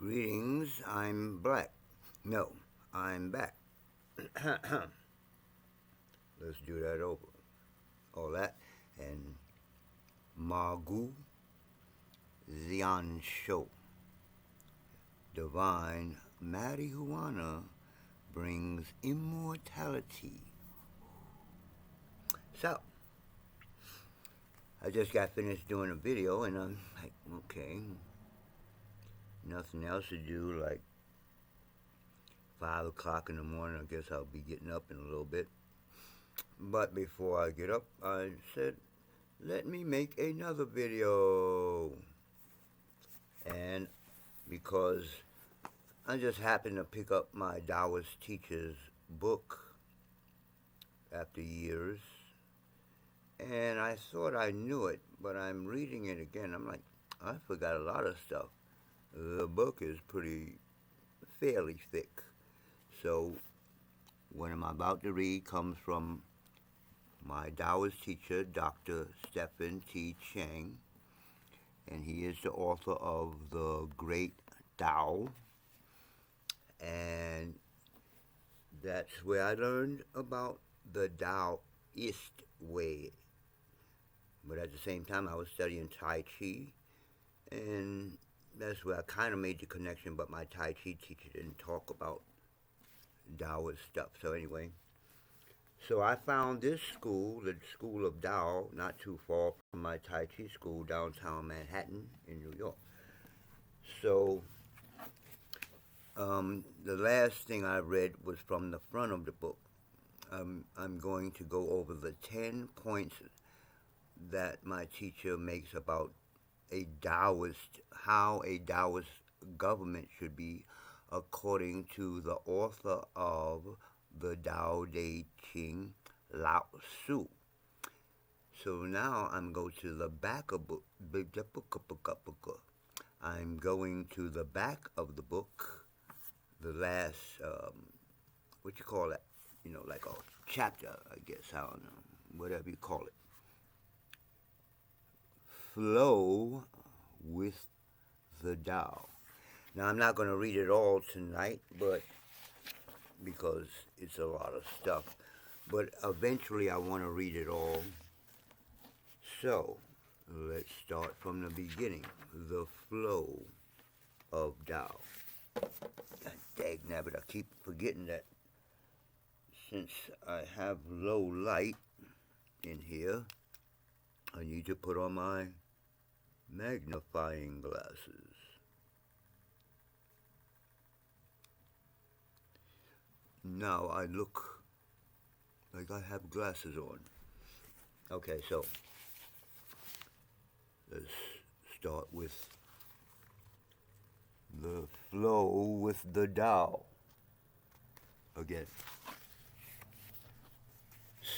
Greetings, I'm black. No, I'm back. Let's do that over. All that. And Magu Zian Show. Divine marijuana brings immortality. So, I just got finished doing a video and I'm like, okay, nothing else to do, like 5 o'clock in the morning. I guess I'll be getting up in a little bit. But before I get up, I said, let me make another video. And because I just happened to pick up my Taoist teacher's book after years, and I thought I knew it, but I'm reading it again. I'm like, I forgot a lot of stuff. The book is fairly thick. So what I'm about to read comes from my Taoist teacher, Dr. Stephen T. Chang, and he is the author of the Great Tao, and that's where I learned about the Taoist way. But at the same time, I was studying Tai Chi, and that's where I kind of made the connection, but my Tai Chi teacher didn't talk about Taoist stuff. So anyway, so I found this school, the School of Tao, not too far from my Tai Chi school downtown Manhattan in New York. So the last thing I read was from the front of the book. I'm going to go over the 10 points that my teacher makes about how a Taoist government should be according to the author of the Tao Te Ching, Lao Tzu. So now I'm going to the back of book. I'm going to the back of the book, the last, what you call that? You know, like a chapter, I guess, I don't know, whatever you call it. Flow with the Tao. Now, I'm not going to read it all tonight, but because it's a lot of stuff. But eventually, I want to read it all. So, let's start from the beginning. The flow of Tao. Dag nabbit, I keep forgetting that since I have low light in here, I need to put on my magnifying glasses. Now I look like I have glasses on. Okay, so let's start with the flow with the Tao again.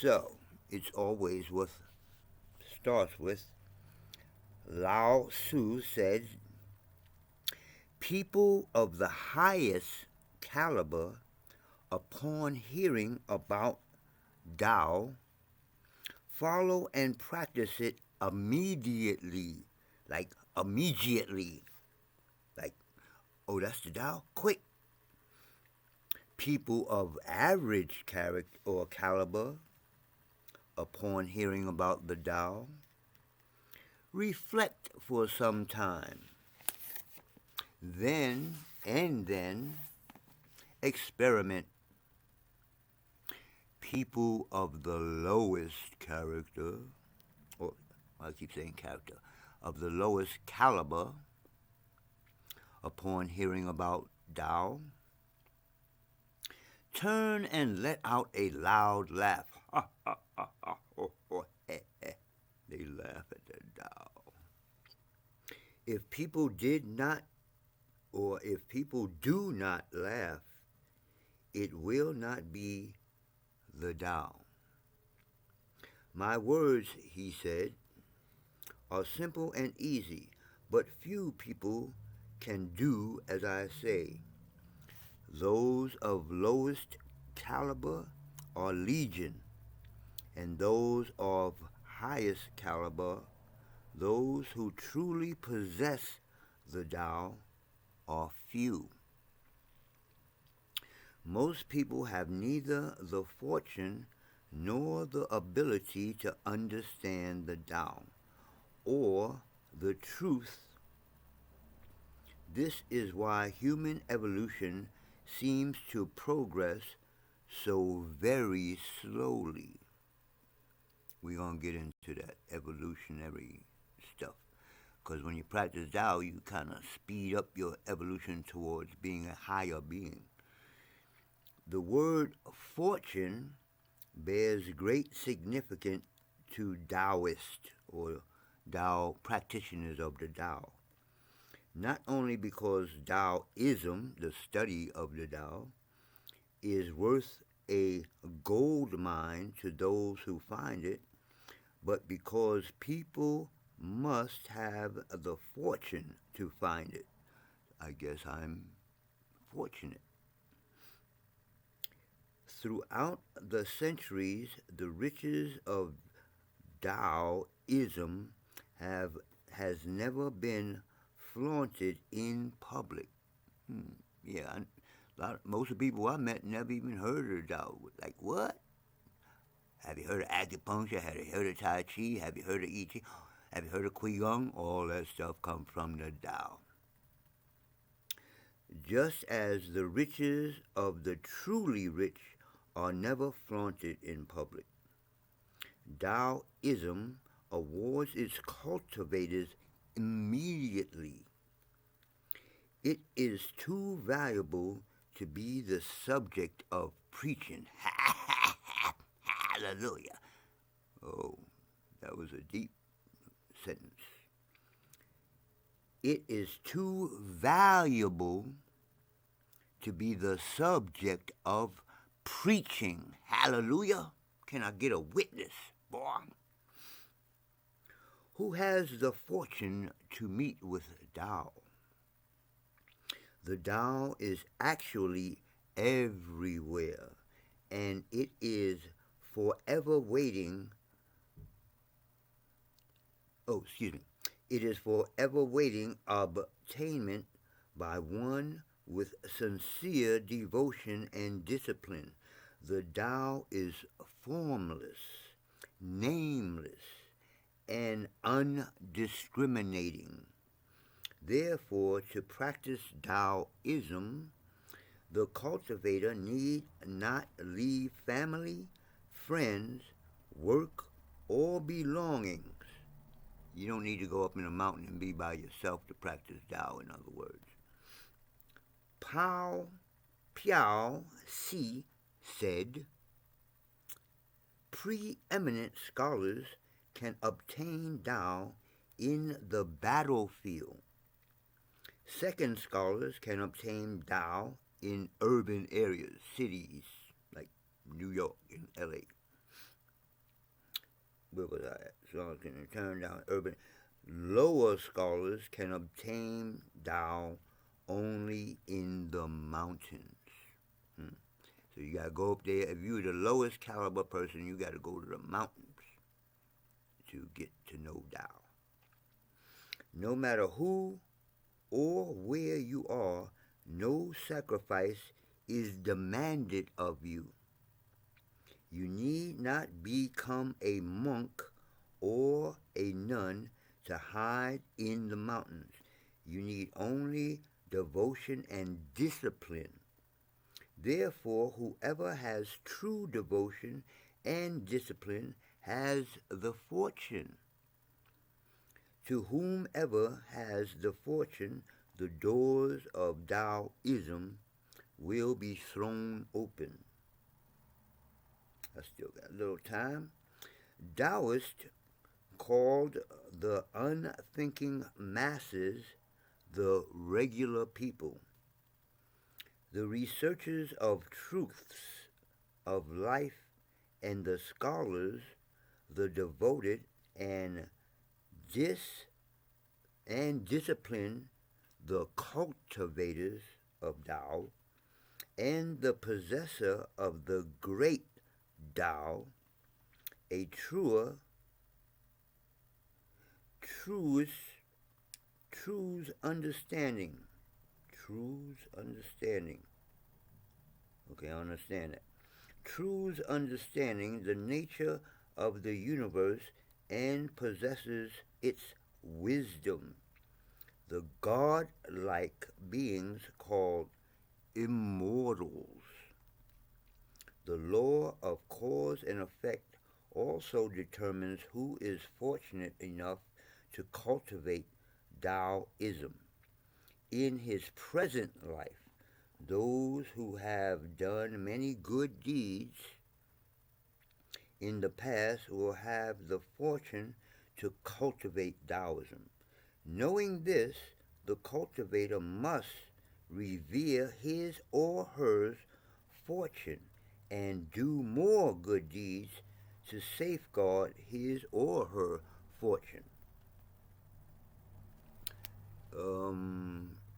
So it's always starts with Lao Tzu said, people of the highest caliber, upon hearing about Tao, follow and practice it immediately. Like, oh, that's the Tao? Quick. People of average character or caliber, upon hearing about the Tao, reflect for some time. Then experiment. People of the lowest character, or I keep saying character, of the lowest caliber, upon hearing about Tao, turn and let out a loud laugh. Ha, ha, ha, ha, ho, ho, he, he. They laugh at the Tao. If people do not laugh, it will not be the Tao. My words, he said, are simple and easy, but few people can do as I say. Those of lowest caliber are legion, and those of highest caliber, those who truly possess the Tao, are few. Most people have neither the fortune nor the ability to understand the Tao or the truth. This is why human evolution seems to progress so very slowly. We're going to get into that evolutionary stuff. Because when you practice Tao, you kind of speed up your evolution towards being a higher being. The word fortune bears great significance to Taoists or Tao practitioners of the Tao. Not only because Taoism, the study of the Tao, is worth a gold mine to those who find it, but because people must have the fortune to find it. I guess I'm fortunate. Throughout the centuries, the riches of Taoism has never been flaunted in public. Yeah, most of the people I met never even heard of Tao. Like, what? Have you heard of acupuncture? Have you heard of Tai Chi? Have you heard of I Ching? Have you heard of Qigong? All that stuff comes from the Tao. Just as the riches of the truly rich are never flaunted in public, Taoism awards its cultivators immediately. It is too valuable to be the subject of preaching. Hallelujah. Oh, that was a deep sentence. It is too valuable to be the subject of preaching. Hallelujah. Can I get a witness, boy? Who has the fortune to meet with Tao? The Tao is actually everywhere, and it is forever waiting. It is forever waiting obtainment by one with sincere devotion and discipline. The Tao is formless, nameless, and undiscriminating. Therefore, to practice Taoism, the cultivator need not leave family, friends, work, or belongings. You don't need to go up in a mountain and be by yourself to practice Tao, in other words. Piao Si said, preeminent scholars can obtain Tao in the battlefield. Second scholars can obtain Tao in urban areas, cities like New York and LA. Where was I at? So I can turn down urban. Lower scholars can obtain Tao only in the mountains. So you got to go up there. If you're the lowest caliber person, you got to go to the mountains to get to know Tao. No matter who or where you are, no sacrifice is demanded of you. You need not become a monk or a nun to hide in the mountains. You need only devotion and discipline. Therefore, whoever has true devotion and discipline has the fortune. To whomever has the fortune, the doors of Taoism will be thrown open. I still got a little time. Taoists called the unthinking masses the regular people. The researchers of truths of life and the scholars, the devoted and discipline, the cultivators of Tao, and the possessor of the Great Tao, a true's understanding, Truth's understanding. Okay, I understand that. Truth's understanding the nature of the universe and possesses its wisdom. The god-like beings called immortals. The law of cause and effect also determines who is fortunate enough to cultivate Taoism. In his present life, those who have done many good deeds in the past will have the fortune to cultivate Taoism. Knowing this, the cultivator must revere his or her fortune and do more good deeds to safeguard his or her fortune.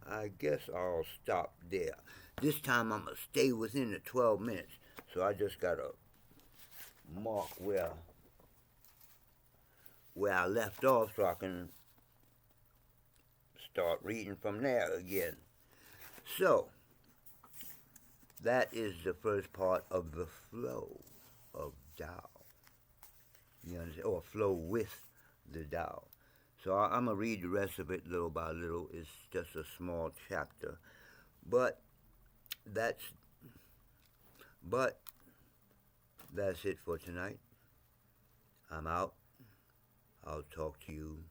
I guess I'll stop there. This time I'm going to stay within the 12 minutes, so I just got to mark where I left off so I can start reading from there again. So, that is the first part of the flow of Tao. You understand? Or flow with the Tao. So I'm going to read the rest of it little by little. It's just a small chapter. But that's it for tonight. I'm out. I'll talk to you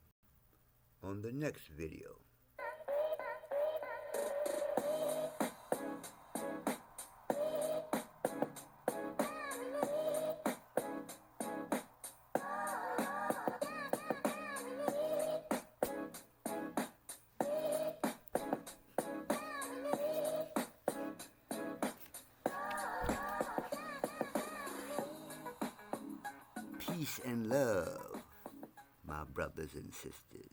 on the next video. Peace and love, my brothers and sisters.